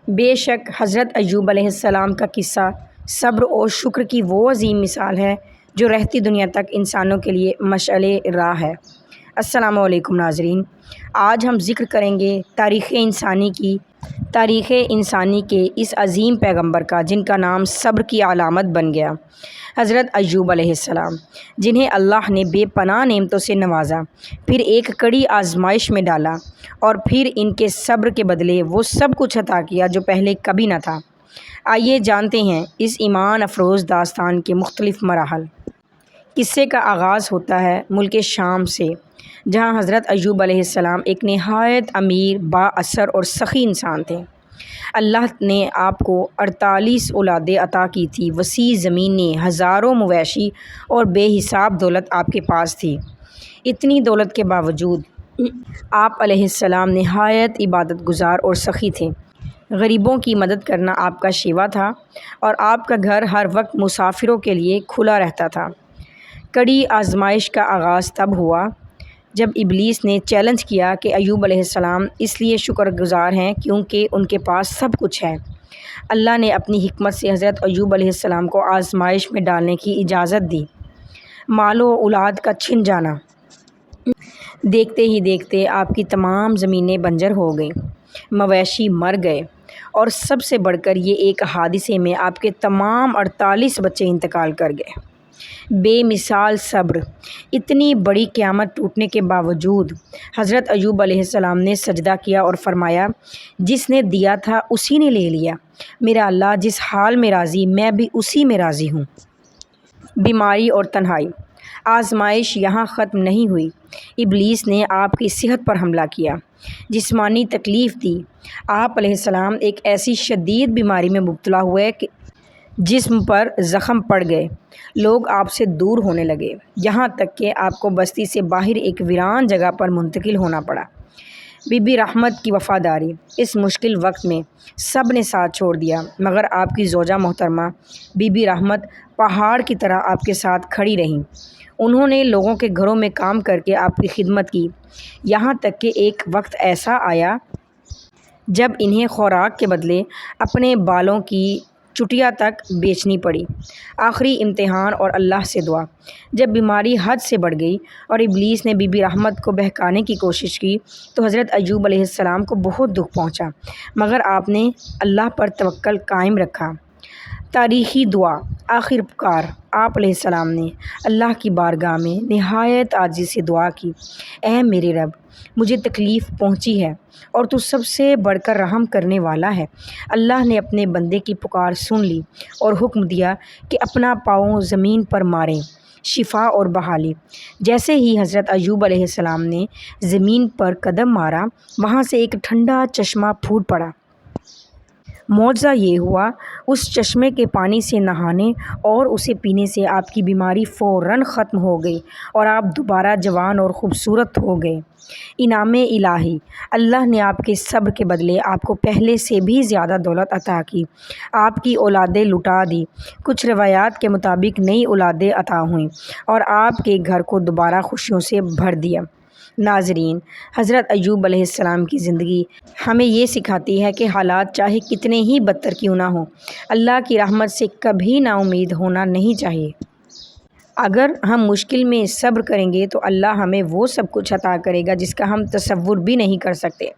بے شک حضرت ایوب علیہ السلام کا قصہ صبر اور شکر کی وہ عظیم مثال ہے جو رہتی دنیا تک انسانوں کے لیے مشعل راہ ہے۔ السلام علیکم ناظرین، آج ہم ذکر کریں گے تاریخ انسانی کے اس عظیم پیغمبر کا جن کا نام صبر کی علامت بن گیا، حضرت ایوب علیہ السلام، جنہیں اللہ نے بے پناہ نعمتوں سے نوازا، پھر ایک کڑی آزمائش میں ڈالا اور پھر ان کے صبر کے بدلے وہ سب کچھ عطا کیا جو پہلے کبھی نہ تھا۔ آئیے جانتے ہیں اس ایمان افروز داستان کے مختلف مراحل۔ قصے کا آغاز ہوتا ہے ملک شام سے، جہاں حضرت ایوب علیہ السلام ایک نہایت امیر، با اثر اور سخی انسان تھے۔ اللہ نے آپ کو 48 اولادیں عطا کی تھی، وسیع زمینیں، ہزاروں مویشی اور بے حساب دولت آپ کے پاس تھی۔ اتنی دولت کے باوجود آپ علیہ السلام نہایت عبادت گزار اور سخی تھے۔ غریبوں کی مدد کرنا آپ کا شیوا تھا اور آپ کا گھر ہر وقت مسافروں کے لیے کھلا رہتا تھا۔ کڑی آزمائش کا آغاز تب ہوا جب ابلیس نے چیلنج کیا کہ ایوب علیہ السلام اس لیے شکر گزار ہیں کیونکہ ان کے پاس سب کچھ ہے۔ اللہ نے اپنی حکمت سے حضرت ایوب علیہ السلام کو آزمائش میں ڈالنے کی اجازت دی۔ مال و اولاد کا چھن جانا، دیکھتے ہی دیکھتے آپ کی تمام زمینیں بنجر ہو گئیں، مویشی مر گئے اور سب سے بڑھ کر یہ ایک حادثے میں آپ کے تمام 48 بچے انتقال کر گئے۔ بے مثال صبر، اتنی بڑی قیامت ٹوٹنے کے باوجود حضرت ایوب علیہ السلام نے سجدہ کیا اور فرمایا، جس نے دیا تھا اسی نے لے لیا، میرا اللہ جس حال میں راضی میں بھی اسی میں راضی ہوں۔ بیماری اور تنہائی، آزمائش یہاں ختم نہیں ہوئی۔ ابلیس نے آپ کی صحت پر حملہ کیا، جسمانی تکلیف دی۔ آپ علیہ السلام ایک ایسی شدید بیماری میں مبتلا ہوئے کہ جسم پر زخم پڑ گئے، لوگ آپ سے دور ہونے لگے، یہاں تک کہ آپ کو بستی سے باہر ایک ویران جگہ پر منتقل ہونا پڑا۔ بی بی رحمت کی وفاداری، اس مشکل وقت میں سب نے ساتھ چھوڑ دیا مگر آپ کی زوجہ محترمہ بی بی رحمت پہاڑ کی طرح آپ کے ساتھ کھڑی رہیں۔ انہوں نے لوگوں کے گھروں میں کام کر کے آپ کی خدمت کی، یہاں تک کہ ایک وقت ایسا آیا جب انہیں خوراک کے بدلے اپنے بالوں کی چٹیاں تک بیچنی پڑی۔ آخری امتحان اور اللہ سے دعا، جب بیماری حد سے بڑھ گئی اور ابلیس نے بی بی رحمت کو بہکانے کی کوشش کی تو حضرت ایوب علیہ السلام کو بہت دکھ پہنچا، مگر آپ نے اللہ پر توکل قائم رکھا۔ تاریخی دعا، آخر پکار، آپ علیہ السلام نے اللہ کی بارگاہ میں نہایت عاجزی سے دعا کی، اے میرے رب، مجھے تکلیف پہنچی ہے اور تو سب سے بڑھ کر رحم کرنے والا ہے۔ اللہ نے اپنے بندے کی پکار سن لی اور حکم دیا کہ اپنا پاؤں زمین پر ماریں، شفا اور بحالی۔ جیسے ہی حضرت ایوب علیہ السلام نے زمین پر قدم مارا، وہاں سے ایک ٹھنڈا چشمہ پھوٹ پڑا۔ معجزہ یہ ہوا، اس چشمے کے پانی سے نہانے اور اسے پینے سے آپ کی بیماری فوراً ختم ہو گئی اور آپ دوبارہ جوان اور خوبصورت ہو گئے۔ انعام الہی، اللہ نے آپ کے صبر کے بدلے آپ کو پہلے سے بھی زیادہ دولت عطا کی، آپ کی اولادیں لٹا دی، کچھ روایات کے مطابق نئی اولادیں عطا ہوئیں اور آپ کے گھر کو دوبارہ خوشیوں سے بھر دیا۔ ناظرین، حضرت ایوب علیہ السلام کی زندگی ہمیں یہ سکھاتی ہے کہ حالات چاہے کتنے ہی بدتر کیوں نہ ہوں، اللہ کی رحمت سے کبھی نا امید ہونا نہیں چاہیے۔ اگر ہم مشکل میں صبر کریں گے تو اللہ ہمیں وہ سب کچھ عطا کرے گا جس کا ہم تصور بھی نہیں کر سکتے۔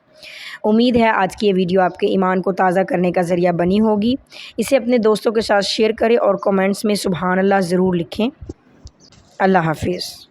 امید ہے آج کی یہ ویڈیو آپ کے ایمان کو تازہ کرنے کا ذریعہ بنی ہوگی۔ اسے اپنے دوستوں کے ساتھ شیئر کریں اور کومنٹس میں سبحان اللہ ضرور لکھیں۔ اللہ حافظ۔